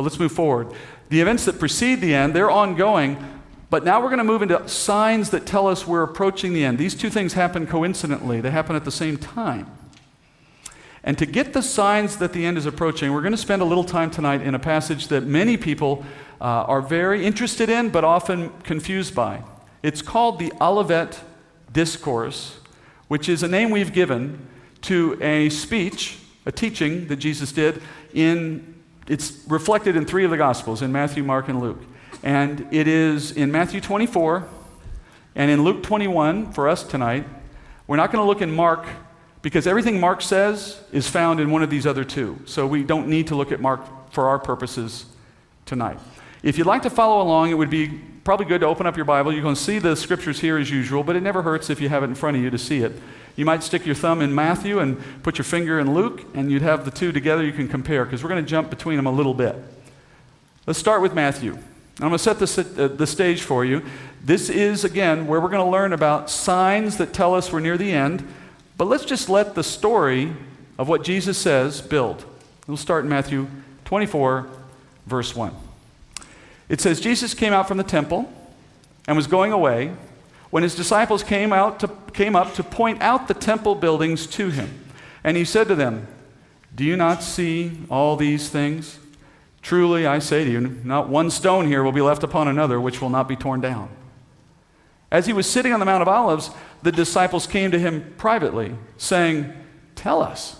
let's move forward. The events that precede the end, they're ongoing, but now we're going to move into signs that tell us we're approaching the end. These two things happen coincidentally. They happen at the same time. And to get the signs that the end is approaching, we're going to spend a little time tonight in a passage that many people are very interested in, but often confused by. It's called the Olivet Discourse, which is a name we've given to a speech, a teaching that Jesus did. It's reflected in 3 of the Gospels, in Matthew, Mark, and Luke. And it is in Matthew 24 and in Luke 21 for us tonight. We're not going to look in Mark, because everything Mark says is found in one of these other 2. So we don't need to look at Mark for our purposes tonight. If you'd like to follow along, it would be probably good to open up your Bible. You're going to see the scriptures here as usual, but it never hurts if you have it in front of you to see it. You might stick your thumb in Matthew and put your finger in Luke, and you'd have the 2 together. You can compare, because we're going to jump between them a little bit. Let's start with Matthew. I'm going to set the stage for you. This is, again, where we're going to learn about signs that tell us we're near the end. But let's just let the story of what Jesus says build. We'll start in Matthew 24, verse 1. It says, Jesus came out from the temple and was going away when his disciples came up to point out the temple buildings to him. And he said to them, "Do you not see all these things? Truly, I say to you, not one stone here will be left upon another which will not be torn down." As he was sitting on the Mount of Olives, the disciples came to him privately, saying, "Tell us,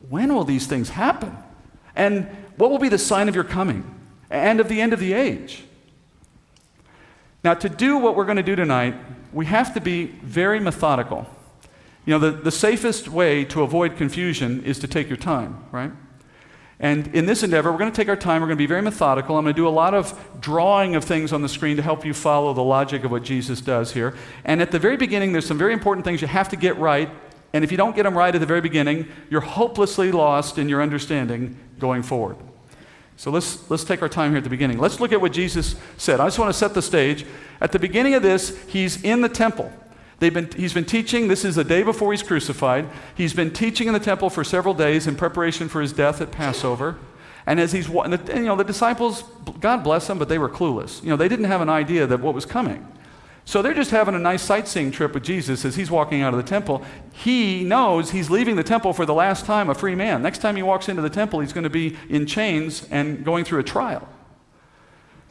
when will these things happen? And what will be the sign of your coming and of the end of the age?" Now, to do what we're going to do tonight, we have to be very methodical. You know, the safest way to avoid confusion is to take your time, right? And in this endeavor, we're going to take our time. We're going to be very methodical. I'm going to do a lot of drawing of things on the screen to help you follow the logic of what Jesus does here. And at the very beginning, there's some very important things you have to get right. And if you don't get them right at the very beginning, you're hopelessly lost in your understanding going forward. So let's take our time here at the beginning. Let's look at what Jesus said. I just want to set the stage. At the beginning of this, he's in the temple. He's been teaching. This is the day before he's crucified. He's been teaching in the temple for several days in preparation for his death at Passover. And as the disciples, God bless them, but they were clueless. They didn't have an idea that what was coming. So they're just having a nice sightseeing trip with Jesus as he's walking out of the temple. He knows he's leaving the temple for the last time a free man. Next time he walks into the temple, he's going to be in chains and going through a trial.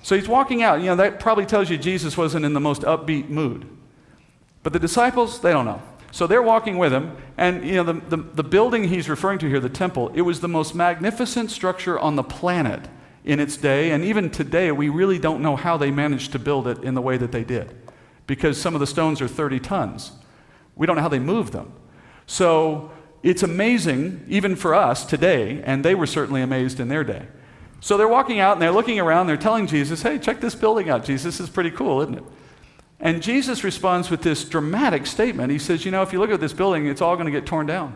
So he's walking out. That probably tells you Jesus wasn't in the most upbeat mood. But the disciples, they don't know. So they're walking with him, and the building he's referring to here, the temple, it was the most magnificent structure on the planet in its day, and even today we really don't know how they managed to build it in the way that they did, because some of the stones are 30 tons. We don't know how they moved them. So it's amazing, even for us today, and they were certainly amazed in their day. So they're walking out, and they're looking around, they're telling Jesus, "Hey, check this building out, Jesus. This is pretty cool, isn't it?" And Jesus responds with this dramatic statement. He says, if you look at this building, it's all going to get torn down.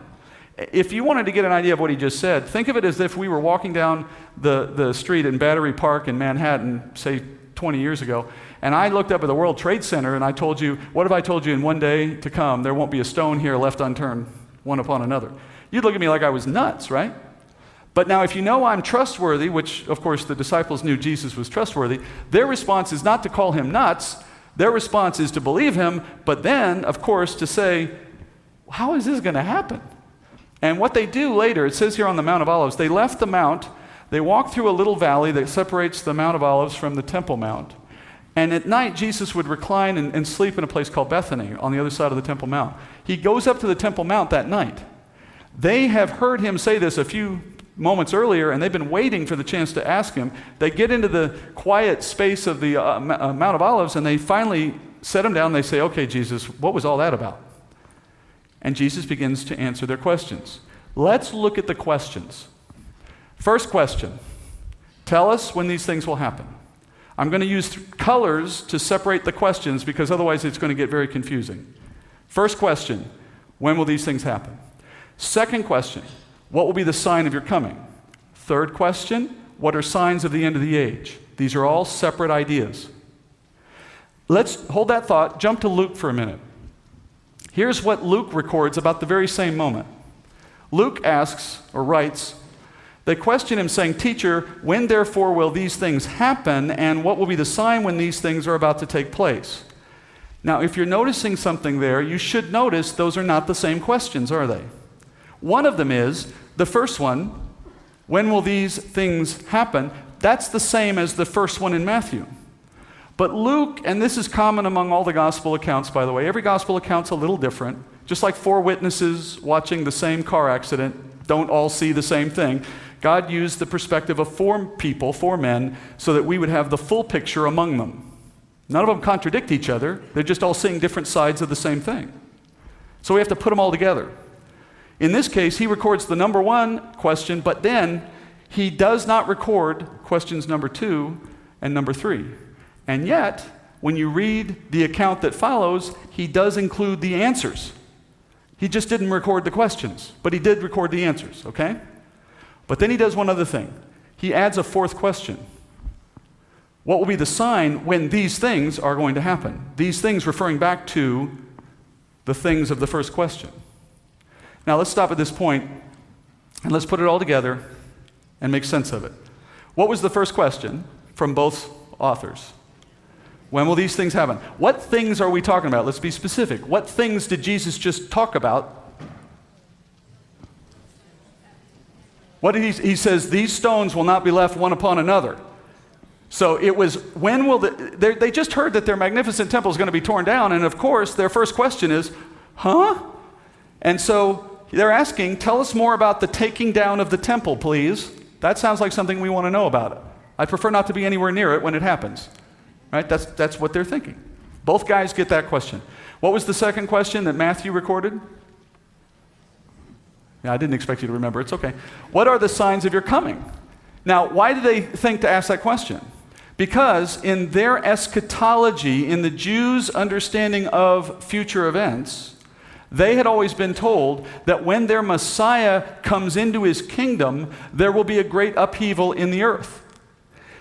If you wanted to get an idea of what he just said, think of it as if we were walking down the street in Battery Park in Manhattan, say 20 years ago, and I looked up at the World Trade Center and I told you, what if I told you in one day to come, there won't be a stone here left unturned, one upon another? You'd look at me like I was nuts, right? But now if you know I'm trustworthy, which of course the disciples knew Jesus was trustworthy, their response is not to call him nuts. Their response is to believe him, but then, of course, to say, how is this going to happen? And what they do later, it says here on the Mount of Olives, they left the mount, they walked through a little valley that separates the Mount of Olives from the Temple Mount. And at night, Jesus would recline and sleep in a place called Bethany on the other side of the Temple Mount. He goes up to the Temple Mount that night. They have heard him say this a few moments earlier, and they've been waiting for the chance to ask him. They get into the quiet space of the Mount of Olives, and they finally set him down. They say, "Okay, Jesus, what was all that about?" And Jesus begins to answer their questions. Let's look at the questions. First question, tell us when these things will happen. I'm going to use colors to separate the questions because otherwise it's going to get very confusing. First question, when will these things happen? Second question, what will be the sign of your coming? Third question, what are signs of the end of the age? These are all separate ideas. Let's hold that thought, jump to Luke for a minute. Here's what Luke records about the very same moment. Luke asks, or writes, They question him saying, "Teacher, when therefore will these things happen, and what will be the sign when these things are about to take place?" Now, if you're noticing something there, you should notice those are not the same questions, are they? One of them is, the first one, when will these things happen? That's the same as the first one in Matthew. But Luke, and this is common among all the gospel accounts, by the way, every gospel account's a little different. Just like four witnesses watching the same car accident don't all see the same thing. God used the perspective of four people, four men, so that we would have the full picture among them. None of them contradict each other. They're just all seeing different sides of the same thing. So we have to put them all together. In this case, he records the number one question, but then he does not record questions number 2 and number 3. And yet, when you read the account that follows, he does include the answers. He just didn't record the questions, but he did record the answers, okay? But then he does one other thing. He adds a fourth question. What will be the sign when these things are going to happen? These things referring back to the things of the first question. Now let's stop at this point and let's put it all together and make sense of it. What was the first question from both authors? When will these things happen? What things are we talking about? Let's be specific. What things did Jesus just talk about? What did he says, these stones will not be left one upon another. So it was, when will they just heard that their magnificent temple is going to be torn down, and of course, their first question is, huh? And so they're asking, tell us more about the taking down of the temple, please. That sounds like something we want to know about it. I prefer not to be anywhere near it when it happens. Right? That's what they're thinking. Both guys get that question. What was the second question that Matthew recorded? Yeah, I didn't expect you to remember. It's okay. What are the signs of your coming? Now, why did they think to ask that question? Because in their eschatology, in the Jews' understanding of future events, they had always been told that when their Messiah comes into his kingdom, there will be a great upheaval in the earth.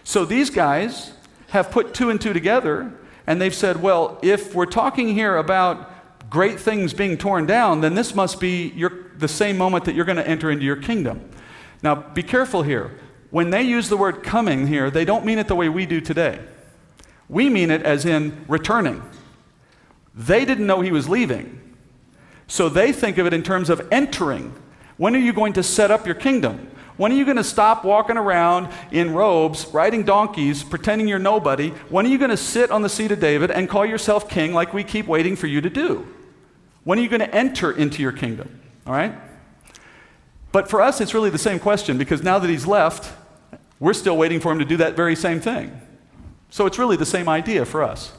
So these guys have put 2 and 2 together, and they've said, well, if we're talking here about great things being torn down, then this must be the same moment that you're going to enter into your kingdom. Now, be careful here. When they use the word coming here, they don't mean it the way we do today. We mean it as in returning. They didn't know he was leaving. So they think of it in terms of entering. When are you going to set up your kingdom? When are you going to stop walking around in robes, riding donkeys, pretending you're nobody? When are you going to sit on the seat of David and call yourself king like we keep waiting for you to do? When are you going to enter into your kingdom? All right? But for us, it's really the same question, because now that he's left, we're still waiting for him to do that very same thing. So it's really the same idea for us.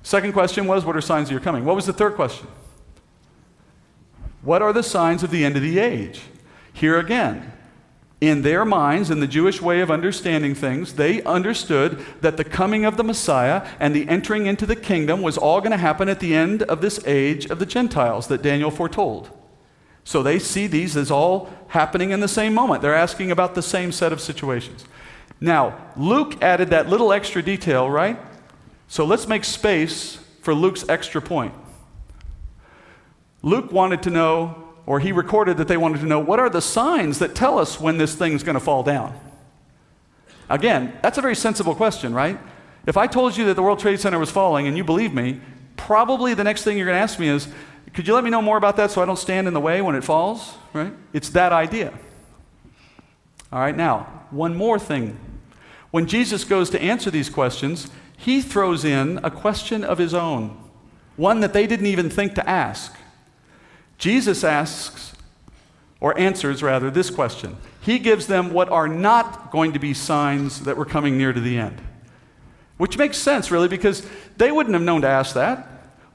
Second question was, what are signs of your coming? What was the third question? What are the signs of the end of the age? Here again, in their minds, in the Jewish way of understanding things, they understood that the coming of the Messiah and the entering into the kingdom was all going to happen at the end of this age of the Gentiles that Daniel foretold. So they see these as all happening in the same moment. They're asking about the same set of situations. Now, Luke added that little extra detail, right? So let's make space for Luke's extra point. Luke wanted to know, or he recorded that they wanted to know, what are the signs that tell us when this thing's going to fall down? Again, that's a very sensible question, right? If I told you that the World Trade Center was falling and you believe me, probably the next thing you're going to ask me is, could you let me know more about that so I don't stand in the way when it falls? Right? It's that idea. All right, now, one more thing. When Jesus goes to answer these questions, he throws in a question of his own, one that they didn't even think to ask. Jesus asks, or answers rather, this question. He gives them what are not going to be signs that we're coming near to the end. Which makes sense, really, because they wouldn't have known to ask that.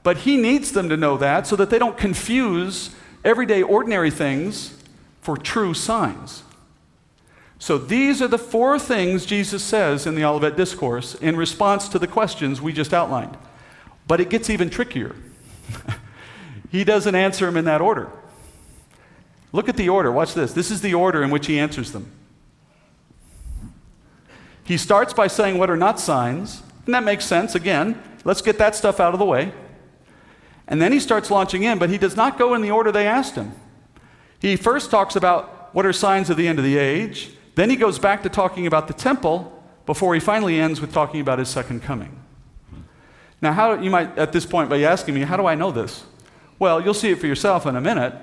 But he needs them to know that so that they don't confuse everyday, ordinary things for true signs. So these are the 4 things Jesus says in the Olivet Discourse in response to the questions we just outlined. But it gets even trickier. He doesn't answer them in that order. Look at the order. Watch this. This is the order in which he answers them. He starts by saying what are not signs, and that makes sense. Again, let's get that stuff out of the way. And then he starts launching in, but he does not go in the order they asked him. He first talks about what are signs of the end of the age. Then he goes back to talking about the temple before he finally ends with talking about his second coming. Now, you might at this point be asking me, how do I know this? Well, you'll see it for yourself in a minute,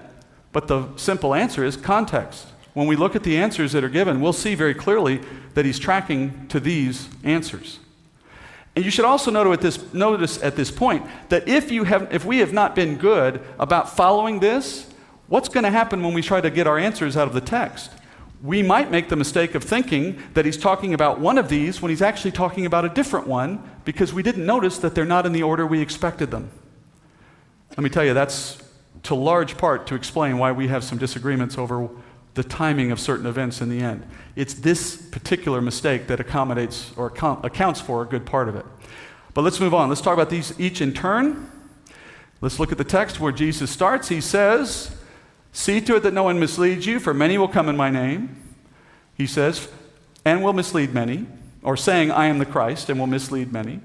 but the simple answer is context. When we look at the answers that are given, we'll see very clearly that he's tracking to these answers. And you should also notice at this point that if we have not been good about following this, what's going to happen when we try to get our answers out of the text? We might make the mistake of thinking that he's talking about one of these when he's actually talking about a different one because we didn't notice that they're not in the order we expected them. Let me tell you, that's to large part to explain why we have some disagreements over the timing of certain events in the end. It's this particular mistake that accommodates or accounts for a good part of it. But let's move on. Let's talk about these each in turn. Let's look at the text where Jesus starts. He says, "See to it that no one misleads you, for many will come in my name." He says, "and will mislead many," or saying, "I am the Christ," and will mislead many.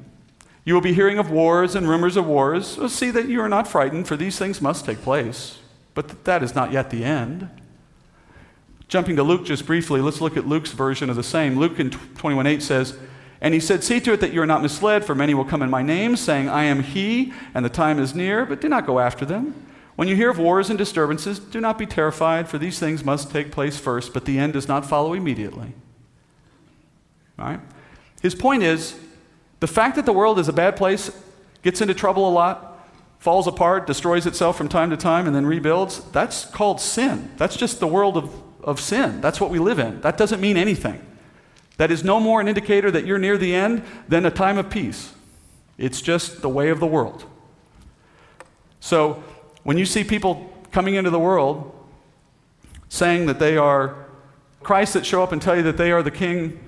"You will be hearing of wars and rumors of wars. So see that you are not frightened, for these things must take place. But that is not yet the end." Jumping to Luke just briefly, let's look at Luke's version of the same. Luke in 21:8 says, "And he said, see to it that you are not misled, for many will come in my name, saying, I am he, and the time is near, but do not go after them. When you hear of wars and disturbances, do not be terrified, for these things must take place first, but the end does not follow immediately." All right? His point is, the fact that the world is a bad place, gets into trouble a lot, falls apart, destroys itself from time to time, and then rebuilds, that's called sin. That's just the world of sin. That's what we live in. That doesn't mean anything. That is no more an indicator that you're near the end than a time of peace. It's just the way of the world. So, when you see people coming into the world saying that they are Christ, that show up and tell you that they are the king,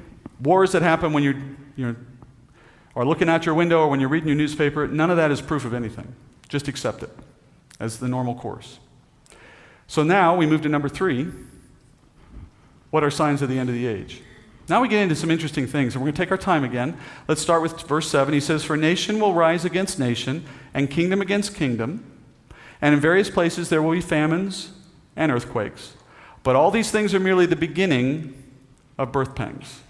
wars that happen when you are looking out your window or when you're reading your newspaper, none of that is proof of anything. Just accept it as the normal course. So now we move to number 3. What are signs of the end of the age? Now we get into some interesting things, and we're going to take our time again. Let's start with verse 7. He says, "For nation will rise against nation, and kingdom against kingdom. And in various places there will be famines and earthquakes. But all these things are merely the beginning of birth pangs."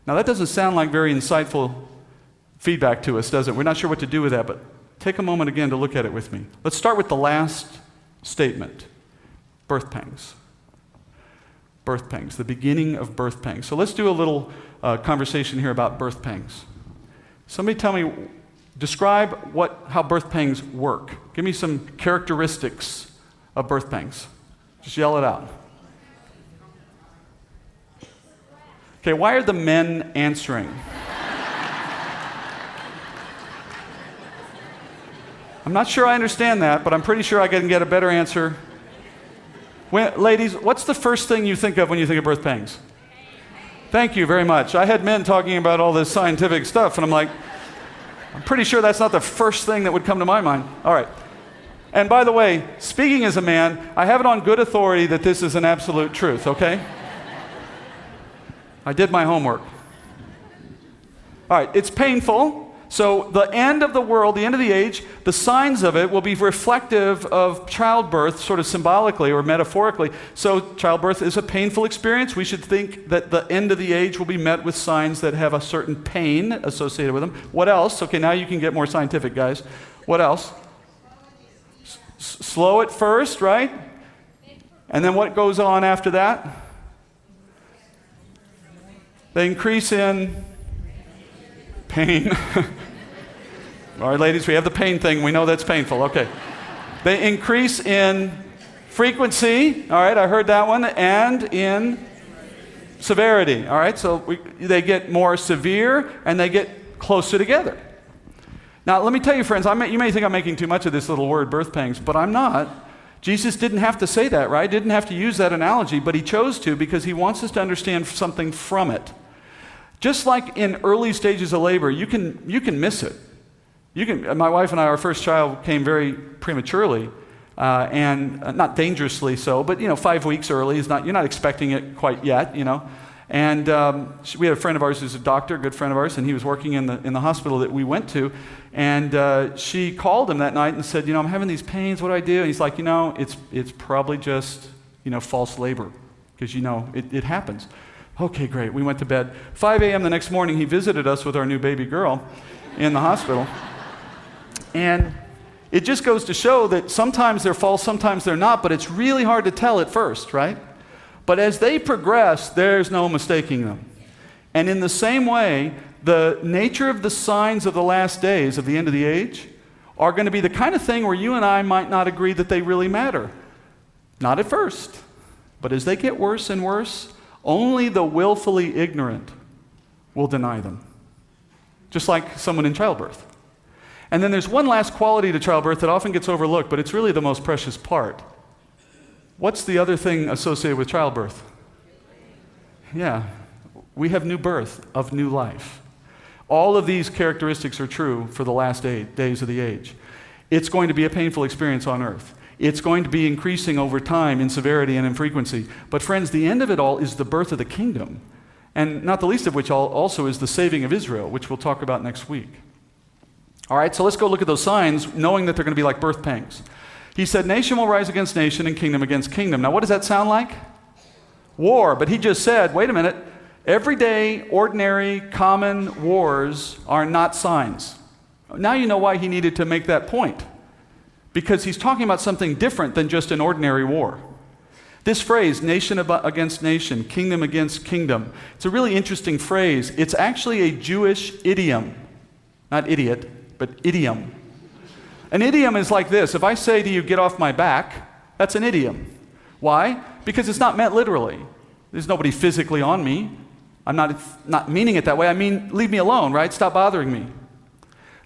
Now that doesn't sound like very insightful feedback to us, does it? We're not sure what to do with that, but take a moment again to look at it with me. Let's start with the last statement. Birth pangs. Birth pangs, the beginning of birth pangs. So let's do a little conversation here about birth pangs. Somebody tell me, describe how birth pangs work. Give me some characteristics of birth pangs. Just yell it out. Okay, why are the men answering? I'm not sure I understand that, but I'm pretty sure I can get a better answer. Ladies, what's the first thing you think of when you think of birth pangs? Thank you very much. I had men talking about all this scientific stuff, and I'm like, I'm pretty sure that's not the first thing that would come to my mind. All right. And by the way, speaking as a man, I have it on good authority that this is an absolute truth, okay? I did my homework. All right, it's painful. So the end of the world, the end of the age, the signs of it will be reflective of childbirth, sort of symbolically or metaphorically. So childbirth is a painful experience. We should think that the end of the age will be met with signs that have a certain pain associated with them. What else? Okay, now you can get more scientific, guys. What else? Slow at first, right? And then what goes on after that? They increase in pain. All right, ladies, we have the pain thing. We know that's painful. Okay. They increase in frequency. All right, I heard that one. And in severity. All right, so they get more severe and they get closer together. Now, let me tell you, friends, you may think I'm making too much of this little word, birth pangs, but I'm not. Jesus didn't have to say that, right? Didn't have to use that analogy, but he chose to because he wants us to understand something from it. Just like in early stages of labor, you can miss it. My wife and I, our first child came very prematurely, and not dangerously so, but 5 weeks early is not. You're not expecting it quite yet, And we had a friend of ours who's a doctor, a good friend of ours, and he was working in the hospital that we went to. And she called him that night and said, I'm having these pains. What do I do? And he's like, it's probably just false labor, because it happens. Okay, great. We went to bed. 5 a.m. the next morning, he visited us with our new baby girl in the hospital. And it just goes to show that sometimes they're false, sometimes they're not, but it's really hard to tell at first, right? But as they progress, there's no mistaking them. And in the same way, the nature of the signs of the last days, of the end of the age, are going to be the kind of thing where you and I might not agree that they really matter. Not at first. But as they get worse and worse, only the willfully ignorant will deny them. Just like someone in childbirth. And then there's one last quality to childbirth that often gets overlooked, but it's really the most precious part. What's the other thing associated with childbirth? Yeah, we have new birth of new life. All of these characteristics are true for the last days of the age. It's going to be a painful experience on earth. It's going to be increasing over time in severity and in frequency. But friends, the end of it all is the birth of the kingdom. And not the least of which also is the saving of Israel, which we'll talk about next week. All right, so let's go look at those signs, knowing that they're going to be like birth pangs. He said, nation will rise against nation and kingdom against kingdom. Now, what does that sound like? War. But he just said, wait a minute, everyday, ordinary, common wars are not signs. Now you know why he needed to make that point. Because he's talking about something different than just an ordinary war. This phrase, nation against nation, kingdom against kingdom, it's a really interesting phrase. It's actually a Jewish idiom. Not idiot, but idiom. An idiom is like this. If I say to you, get off my back, that's an idiom. Why? Because it's not meant literally. There's nobody physically on me. I'm not meaning it that way. I mean, leave me alone, right? Stop bothering me.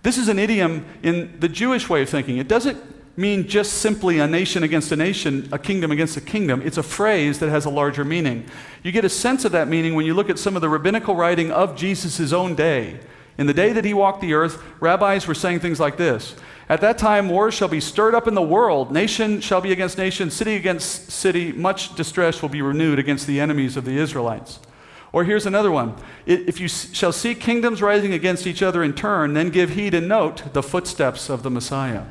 This is an idiom in the Jewish way of thinking. It doesn't mean just simply a nation against a nation, a kingdom against a kingdom. It's a phrase that has a larger meaning. You get a sense of that meaning when you look at some of the rabbinical writing of Jesus' own day. In the day that he walked the earth, rabbis were saying things like this. At that time, wars shall be stirred up in the world. Nation shall be against nation, city against city. Much distress will be renewed against the enemies of the Israelites. Or here's another one. If you shall see kingdoms rising against each other in turn, then give heed and note the footsteps of the Messiah.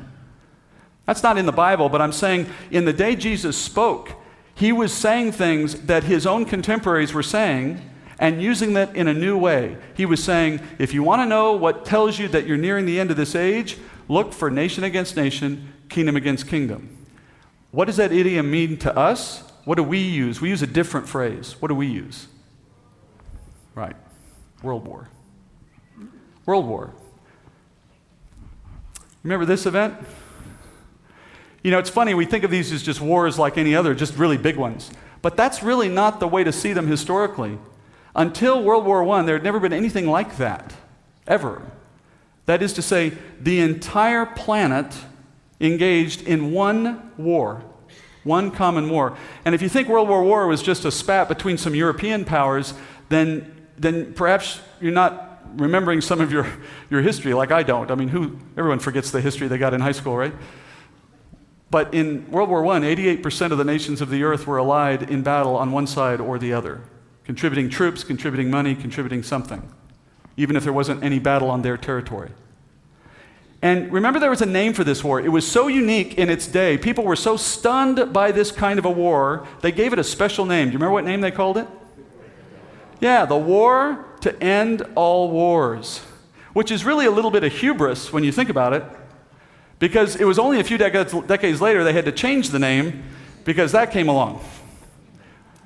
That's not in the Bible, but I'm saying in the day Jesus spoke, he was saying things that his own contemporaries were saying and using that in a new way. He was saying, if you want to know what tells you that you're nearing the end of this age, look for nation against nation, kingdom against kingdom. What does that idiom mean to us? What do we use? We use a different phrase. What do we use? Right. World War. World War. Remember this event? It's funny, we think of these as just wars like any other, just really big ones. But that's really not the way to see them historically. Until World War I, there had never been anything like that, ever. That is to say, the entire planet engaged in one war, one common war. And if you think World War I was just a spat between some European powers, then perhaps you're not remembering some of your history like I don't. I mean, everyone forgets the history they got in high school, right? But in World War I, 88% of the nations of the earth were allied in battle on one side or the other, contributing troops, contributing money, contributing something, even if there wasn't any battle on their territory. And remember, there was a name for this war. It was so unique in its day. People were so stunned by this kind of a war, they gave it a special name. Do you remember what name they called it? Yeah, the War to End All Wars, which is really a little bit of hubris when you think about it, because it was only a few decades later they had to change the name because that came along.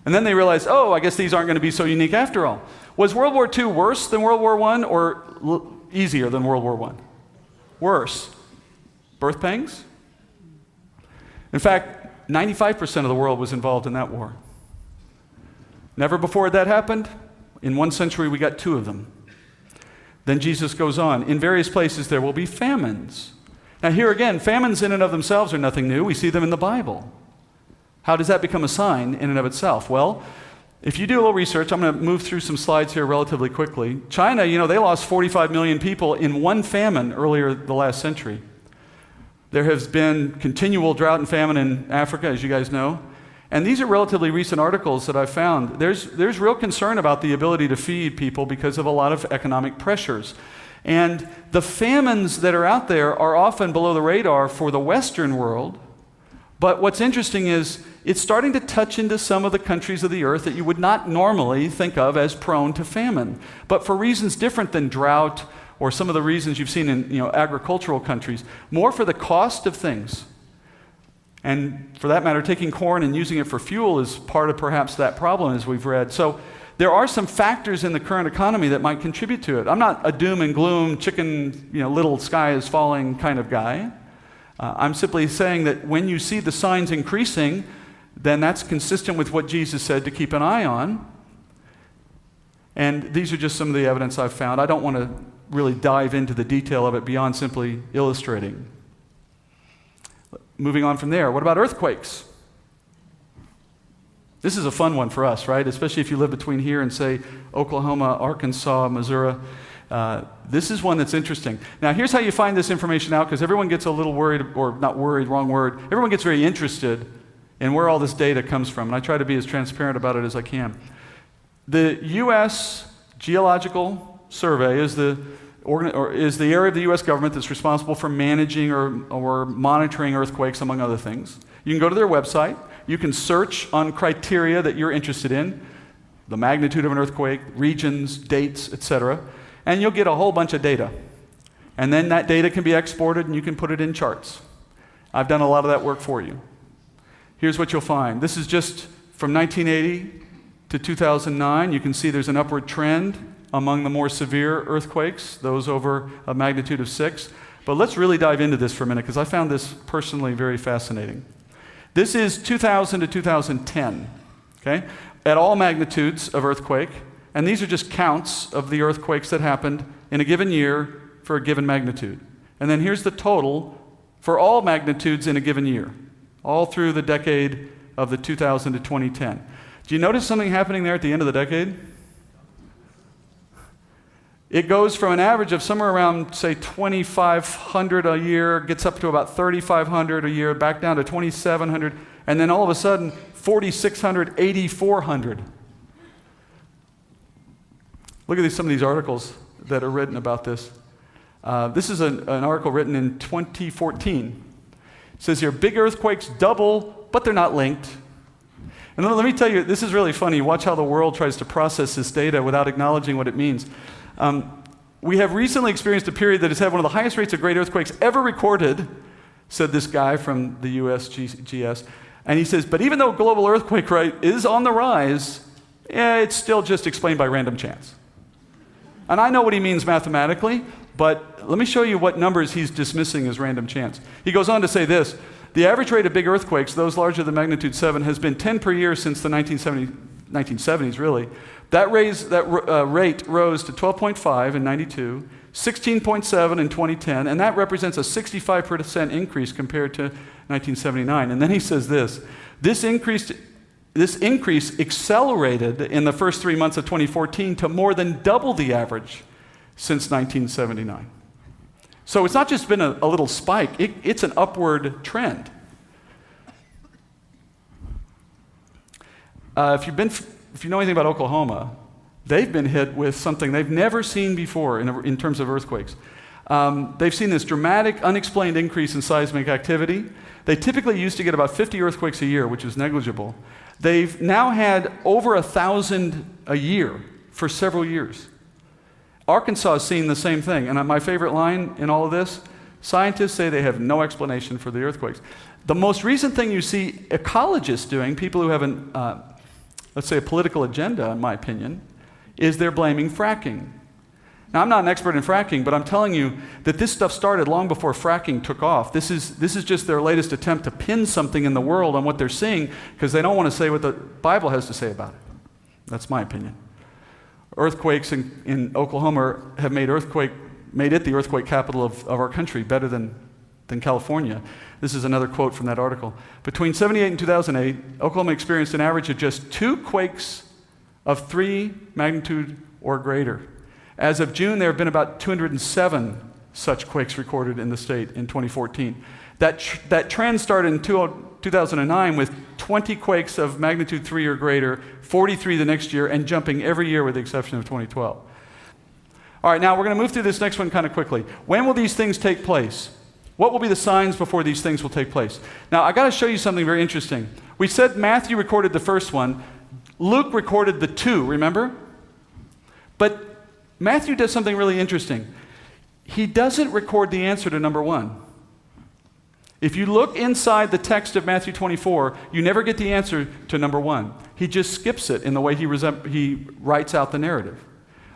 And then they realized, I guess these aren't going to be so unique after all. Was World War II worse than World War I or easier than World War I? Worse. Birth pangs? In fact, 95% of the world was involved in that war. Never before had that happened. In one century, we got 2 of them. Then Jesus goes on. In various places, there will be famines. Now here again, famines in and of themselves are nothing new. We see them in the Bible. How does that become a sign in and of itself? Well, if you do a little research, I'm going to move through some slides here relatively quickly. China, they lost 45 million people in one famine earlier the last century. There has been continual drought and famine in Africa, as you guys know. And these are relatively recent articles that I've found. There's real concern about the ability to feed people because of a lot of economic pressures. And the famines that are out there are often below the radar for the Western world. But what's interesting is it's starting to touch into some of the countries of the earth that you would not normally think of as prone to famine, but for reasons different than drought or some of the reasons you've seen in agricultural countries, more for the cost of things. And for that matter, taking corn and using it for fuel is part of perhaps that problem, as we've read. So there are some factors in the current economy that might contribute to it. I'm not a doom and gloom, little sky is falling kind of guy. I'm simply saying that when you see the signs increasing, then that's consistent with what Jesus said to keep an eye on. And these are just some of the evidence I've found. I don't want to really dive into the detail of it beyond simply illustrating. Moving on from there, what about earthquakes? This is a fun one for us, right? Especially if you live between here and, say, Oklahoma, Arkansas, Missouri. This is one that's interesting. Now, here's how you find this information out, because everyone gets a little worried, or not worried, wrong word. Everyone gets very interested in where all this data comes from, and I try to be as transparent about it as I can. The U.S. Geological Survey is the area of the U.S. government that's responsible for managing or monitoring earthquakes, among other things. You can go to their website. You can search on criteria that you're interested in, the magnitude of an earthquake, regions, dates, etc., and you'll get a whole bunch of data. And then that data can be exported and you can put it in charts. I've done a lot of that work for you. Here's what you'll find. This is just from 1980 to 2009. You can see there's an upward trend among the more severe earthquakes, those over a magnitude of 6. But let's really dive into this for a minute, because I found this personally very fascinating. This is 2000 to 2010, okay, at all magnitudes of earthquake, and these are just counts of the earthquakes that happened in a given year for a given magnitude. And then here's the total for all magnitudes in a given year, all through the decade of the 2000 to 2010. Do you notice something happening there at the end of the decade? It goes from an average of somewhere around, say, 2,500 a year, gets up to about 3,500 a year, back down to 2,700, and then all of a sudden, 4,600, 8,400. Look at some of these articles that are written about this. This is an article written in 2014. It says here, big earthquakes double, but they're not linked. And let me tell you, this is really funny. Watch how the world tries to process this data without acknowledging what it means. We have recently experienced a period that has had one of the highest rates of great earthquakes ever recorded, said this guy from the USGS. And he says, but even though global earthquake rate is on the rise, it's still just explained by random chance. And I know what he means mathematically, but let me show you what numbers he's dismissing as random chance. He goes on to say this: the average rate of big earthquakes, those larger than magnitude 7, has been 10 per year since the 1970s, really. That rate rose to 12.5 in 92, 16.7 in 2010, and that represents a 65% increase compared to 1979. And then he says this increase accelerated in the first 3 months of 2014 to more than double the average since 1979. So it's not just been a little spike, it's an upward trend. If you know anything about Oklahoma, they've been hit with something they've never seen before in terms of earthquakes. They've seen this dramatic, unexplained increase in seismic activity. They typically used to get about 50 earthquakes a year, which is negligible. They've now had over 1,000 a year for several years. Arkansas has seen the same thing. And my favorite line in all of this, scientists say they have no explanation for the earthquakes. The most recent thing you see ecologists doing, people who have let's say a political agenda, in my opinion, is they're blaming fracking. Now, I'm not an expert in fracking, but I'm telling you that this stuff started long before fracking took off. This is just their latest attempt to pin something in the world on what they're seeing, because they don't want to say what the Bible has to say about it. That's my opinion. Earthquakes in Oklahoma have made it the earthquake capital of our country, better than California. This is another quote from that article. Between 1978 and 2008, Oklahoma experienced an average of just 2 quakes of 3 magnitude or greater. As of June, there have been about 207 such quakes recorded in the state in 2014. That trend started in 2009 with 20 quakes of magnitude 3 or greater, 43 the next year, and jumping every year with the exception of 2012. All right, now we're going to move through this next one kind of quickly. When will these things take place? What will be the signs before these things will take place? Now, I got to show you something very interesting. We said Matthew recorded the first one. Luke recorded the two, remember? But Matthew does something really interesting. He doesn't record the answer to number 1. If you look inside the text of Matthew 24, you never get the answer to number 1. He just skips it in the way he writes out the narrative.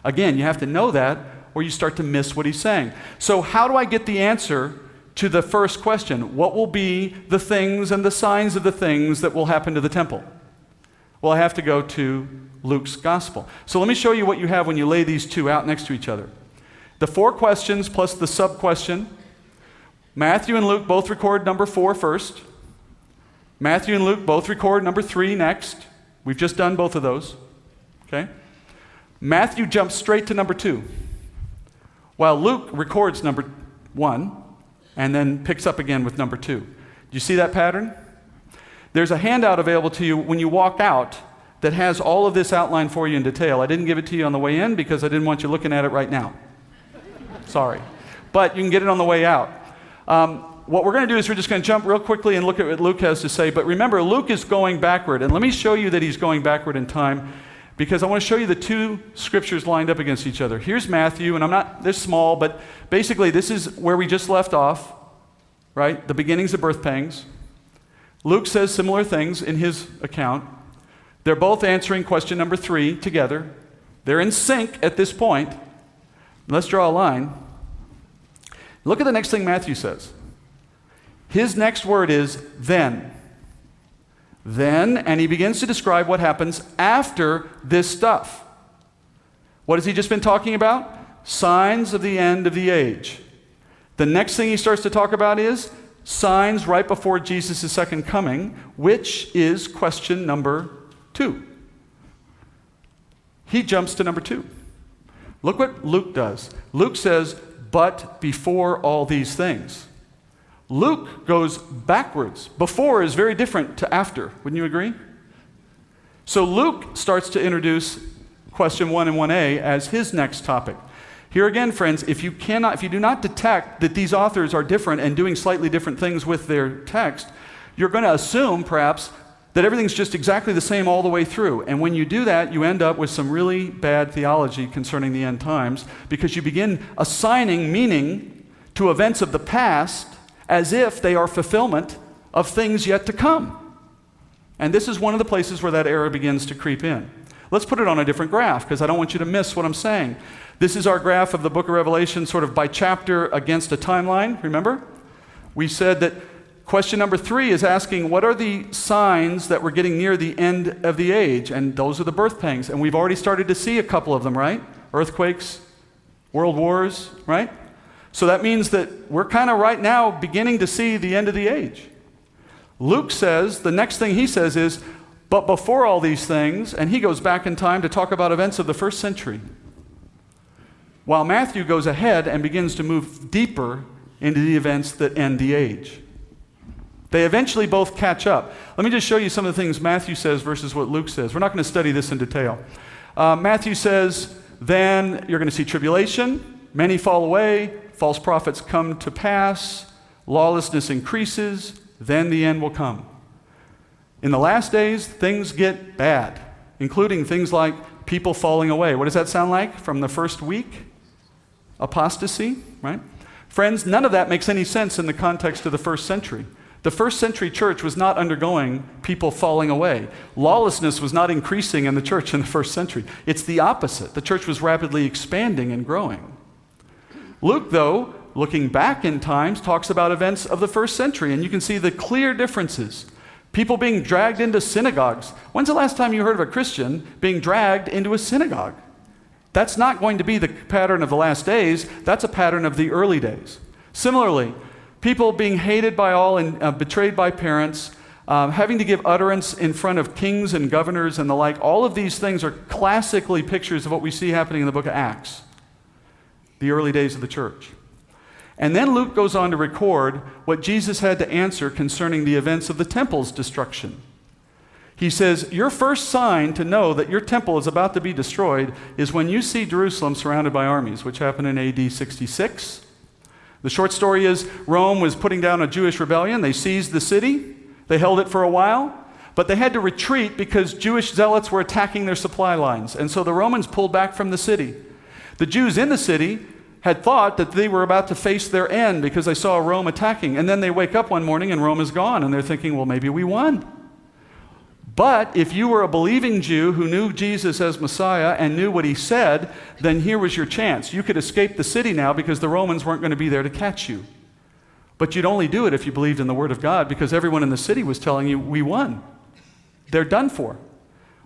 Again, you have to know that, or you start to miss what he's saying. So how do I get the answer to the first question? What will be the things and the signs of the things that will happen to the temple? Well, I have to go to Luke's gospel. So let me show you what you have when you lay these two out next to each other. The 4 questions plus the sub-question. Matthew and Luke both record number 4 first. Matthew and Luke both record number 3 next. We've just done both of those. Okay? Matthew jumps straight to number 2, while Luke records number 1 and then picks up again with number 2. Do you see that pattern? There's a handout available to you when you walk out that has all of this outlined for you in detail. I didn't give it to you on the way in because I didn't want you looking at it right now. Sorry. But you can get it on the way out. What we're going to do is we're just going to jump real quickly and look at what Luke has to say. But remember, Luke is going backward. And let me show you that he's going backward in time, because I want to show you the two scriptures lined up against each other. Here's Matthew, and I'm not this small, but basically this is where we just left off, right? The beginnings of birth pangs. Luke says similar things in his account. They're both answering question number 3 together. They're in sync at this point. Let's draw a line. Look at the next thing Matthew says. His next word is then. Then, and he begins to describe what happens after this stuff. What has he just been talking about? Signs of the end of the age. The next thing he starts to talk about is signs right before Jesus' second coming, which is question number 2. He jumps to number 2. Look what Luke does. Luke says, but before all these things. Luke goes backwards. Before is very different to after. Wouldn't you agree? So Luke starts to introduce question 1 and 1a as his next topic. Here again, friends, if you do not detect that these authors are different and doing slightly different things with their text, you're going to assume, perhaps, that everything's just exactly the same all the way through. And when you do that, you end up with some really bad theology concerning the end times, because you begin assigning meaning to events of the past as if they are fulfillment of things yet to come. And this is one of the places where that error begins to creep in. Let's put it on a different graph, because I don't want you to miss what I'm saying. This is our graph of the book of Revelation, sort of by chapter against a timeline, remember? We said that question number 3 is asking, what are the signs that we're getting near the end of the age? And those are the birth pangs. And we've already started to see a couple of them, right? Earthquakes, world wars, right? So that means that we're kind of right now beginning to see the end of the age. Luke says, the next thing he says is, but before all these things, and he goes back in time to talk about events of the first century. While Matthew goes ahead and begins to move deeper into the events that end the age. They eventually both catch up. Let me just show you some of the things Matthew says versus what Luke says. We're not going to study this in detail. Matthew says, then you're going to see tribulation, many fall away, false prophets come to pass, lawlessness increases, then the end will come. In the last days, things get bad, including things like people falling away. What does that sound like from the first week? Apostasy, right? Friends, none of that makes any sense in the context of the first century. The first century church was not undergoing people falling away. Lawlessness was not increasing in the church in the first century. It's the opposite. The church was rapidly expanding and growing. Luke, though, looking back in times, talks about events of the first century, and you can see the clear differences. People being dragged into synagogues. When's the last time you heard of a Christian being dragged into a synagogue? That's not going to be the pattern of the last days. That's a pattern of the early days. Similarly, people being hated by all and betrayed by parents, having to give utterance in front of kings and governors and the like. All of these things are classically pictures of what we see happening in the book of Acts, the early days of the church. And then Luke goes on to record what Jesus had to answer concerning the events of the temple's destruction. He says, your first sign to know that your temple is about to be destroyed is when you see Jerusalem surrounded by armies, which happened in AD 66. The short story is Rome was putting down a Jewish rebellion. They seized the city. They held it for a while. but they had to retreat because Jewish zealots were attacking their supply lines. And so the Romans pulled back from the city. The Jews in the city had thought that they were about to face their end because they saw Rome attacking. And then they wake up one morning and Rome is gone. And they're thinking, well, maybe we won. But if you were a believing Jew who knew Jesus as Messiah and knew what he said, then here was your chance. You could escape the city now because the Romans weren't going to be there to catch you. But you'd only do it if you believed in the Word of God, because everyone in the city was telling you, we won. They're done for.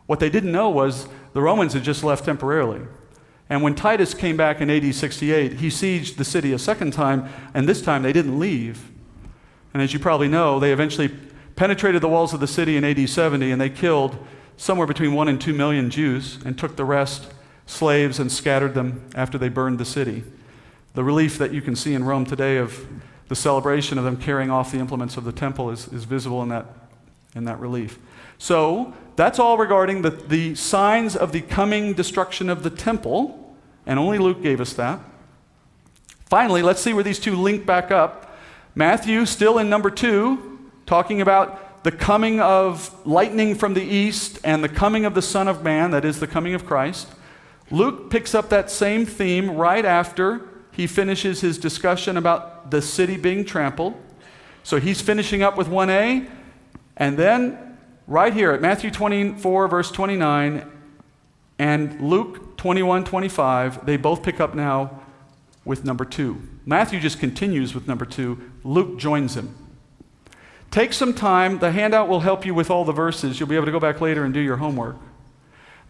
What they didn't know was the Romans had just left temporarily. And when Titus came back in AD 68, he sieged the city a second time, and this time they didn't leave. And as you probably know, they eventually penetrated the walls of the city in AD 70, and they killed somewhere between 1 and 2 million Jews and took the rest slaves and scattered them after they burned the city. The relief that you can see in Rome today of the celebration of them carrying off the implements of the temple is visible in that relief. So that's all regarding the signs of the coming destruction of the temple, and only Luke gave us that. Finally, let's see where these two link back up. Matthew, still in number 2, talking about the coming of lightning from the east and the coming of the Son of Man, that is the coming of Christ. Luke picks up that same theme right after he finishes his discussion about the city being trampled. So he's finishing up with 1a, and then right here at Matthew 24, verse 29, and Luke 21:25, they both pick up now with number 2. Matthew just continues with number 2. Luke joins him. Take some time. The handout will help you with all the verses. You'll be able to go back later and do your homework.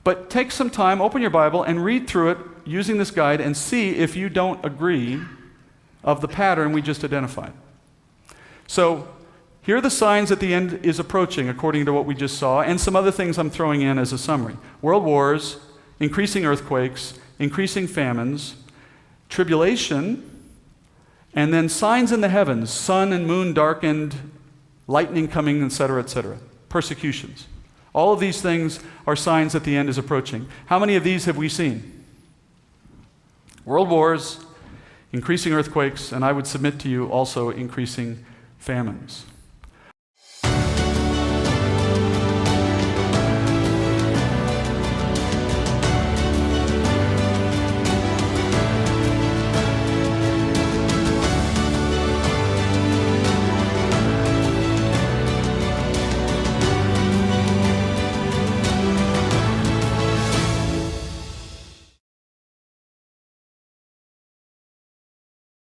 But take some time, open your Bible, and read through it using this guide and see if you don't agree of the pattern we just identified. So here are the signs that the end is approaching, according to what we just saw, and some other things I'm throwing in as a summary. World wars, increasing earthquakes, increasing famines, tribulation, and then signs in the heavens, sun and moon darkened, lightning coming, etc., etc. Persecutions. All of these things are signs that the end is approaching. How many of these have we seen? World wars, increasing earthquakes, and I would submit to you also increasing famines.